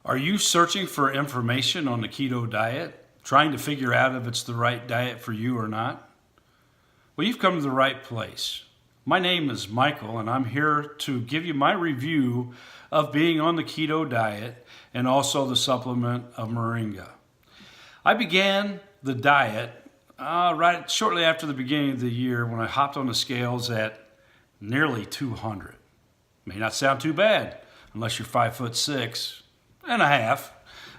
Are you searching for information on the keto diet, trying to figure out if it's the right diet for you or not? Well, you've come to the right place. My name is Michael, and I'm here to give you my review of being on the keto diet and also the supplement of Moringa. I began the diet right shortly after the beginning of the year when I hopped on the scales at nearly 200. May not sound too bad unless you're 5'6" and a half.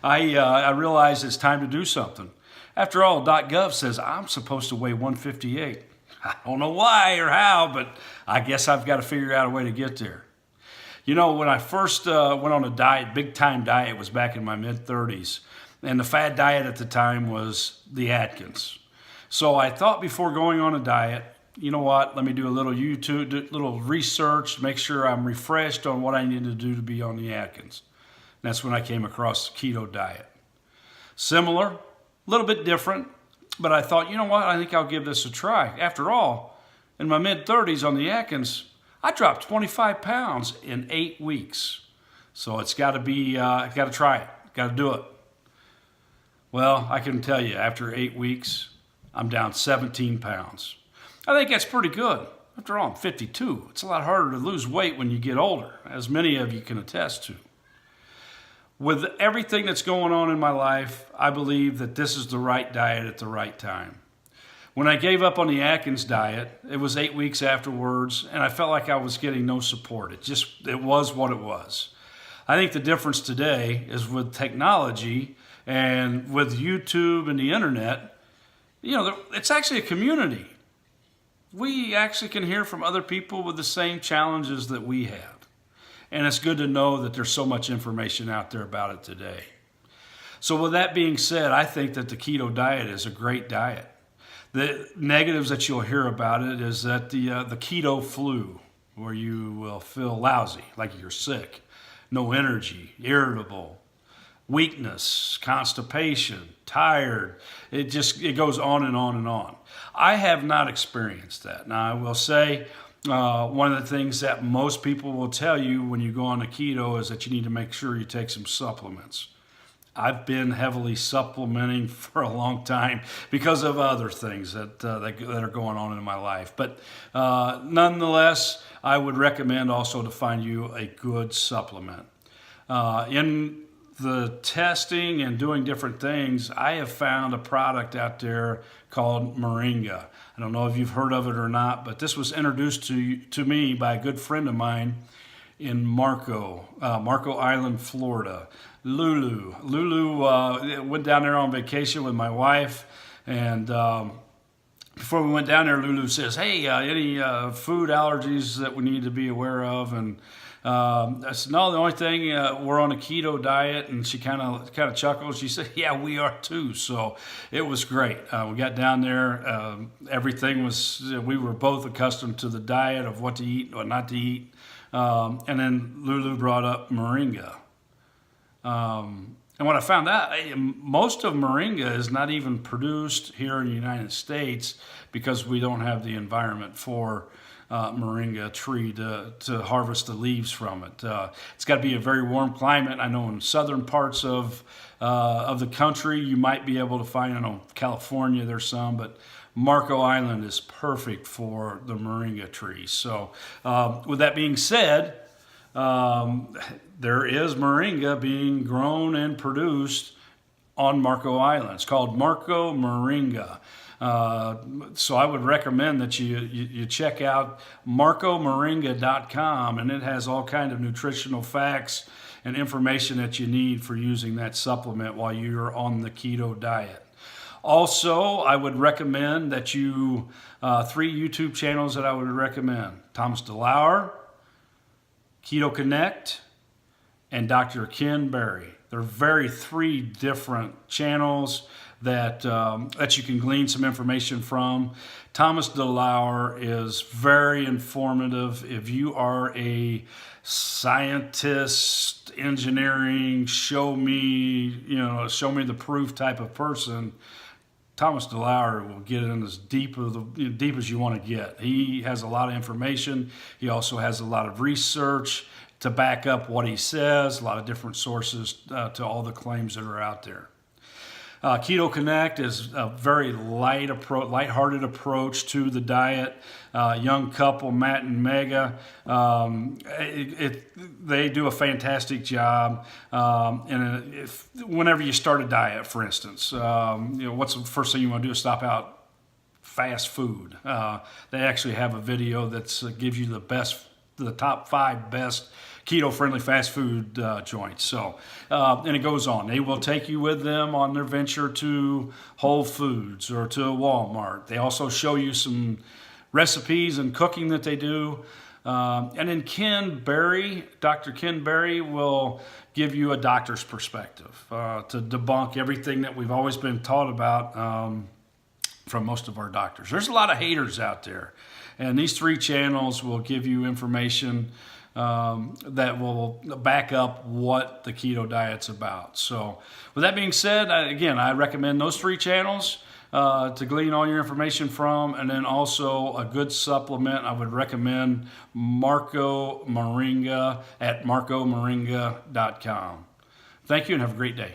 I realized it's time to do something. After all, .gov says I'm supposed to weigh 158. I don't know why or how, but I guess I've got to figure out a way to get there. You know, when I first went on a diet, big time diet, was back in my mid-30s. And the fad diet at the time was the Atkins. So I thought before going on a diet, you know what, let me do a little YouTube, do a little research, make sure I'm refreshed on what I need to do to be on the Atkins. And that's when I came across the keto diet. Similar, a little bit different, but I thought, you know what, I think I'll give this a try. After all, in my mid-30s on the Atkins, I dropped 25 pounds in 8 weeks. So it's got to be, I've got to try it, got to do it. Well, I can tell you, after 8 weeks, I'm down 17 pounds. I think that's pretty good. After all, I'm 52. It's a lot harder to lose weight when you get older, as many of you can attest to. With everything that's going on in my life, I believe that this is the right diet at the right time. When I gave up on the Atkins diet, it was 8 weeks afterwards, and I felt like I was getting no support. It was what it was. I think the difference today is with technology and with YouTube and the internet, you know, it's actually a community. We actually can hear from other people with the same challenges that we have. And it's good to know that there's so much information out there about it today. So with that being said, I think that the keto diet is a great diet. The negatives that you'll hear about it is that the keto flu, where you will feel lousy, like you're sick, no energy, irritable, weakness, constipation, tired. It goes on and on and on. I have not experienced that. Now, I will say one of the things that most people will tell you when you go on a keto is that you need to make sure you take some supplements. I've been heavily supplementing for a long time because of other things that are going on in my life. But nonetheless, I would recommend also to find you a good supplement. In the testing and doing different things, I have found a product out there called Moringa. I don't know if you've heard of it or not, but this was introduced to me by a good friend of mine in Marco Island, Florida. Lulu went down there on vacation with my wife, and before we went down there, Lulu says, "Hey, any food allergies that we need to be aware of?" And I said, "No, the only thing, we're on a keto diet." And she kind of chuckled. She said, "Yeah, we are too." So it was great. We got down there. Everything was, we were both accustomed to the diet of what to eat and what not to eat. And then Lulu brought up Moringa. And when I found out, most of Moringa is not even produced here in the United States because we don't have the environment for Moringa tree to harvest the leaves from it. It's got to be a very warm climate. I know in southern parts of the country you might be able to find. I know California there's some, but Marco Island is perfect for the Moringa trees. So with that being said, there is Moringa being grown and produced on Marco Island. It's called Marco Moringa. So I would recommend that you check out marcomoringa.com, and it has all kinds of nutritional facts and information that you need for using that supplement while you're on the keto diet. Also, I would recommend that you, 3 YouTube channels that I would recommend: Thomas DeLauer, Keto Connect, and Dr. Ken Berry. They're 3 different channels that you can glean some information from. Thomas DeLauer is very informative. If you are a scientist, engineering, show me the proof type of person, Thomas DeLauer will get in as deep as you want to get. He has a lot of information. He also has a lot of research to back up what he says, a lot of different sources to all the claims that are out there. Keto Connect is a very lighthearted approach to the diet. Young couple, Matt and Mega, they do a fantastic job. And whenever you start a diet, for instance, what's the first thing you want to do is stop out fast food. They actually have a video that gives you the top 5 best keto-friendly fast food joints. So, and it goes on. They will take you with them on their venture to Whole Foods or to Walmart. They also show you some recipes and cooking that they do. And then Dr. Ken Berry will give you a doctor's perspective to debunk everything that we've always been taught about from most of our doctors. There's a lot of haters out there. And these 3 channels will give you information that will back up what the keto diet's about. So with that being said, I recommend those 3 channels to glean all your information from, and then also a good supplement. I would recommend Moringa at marcomoringa.com. Thank you and have a great day.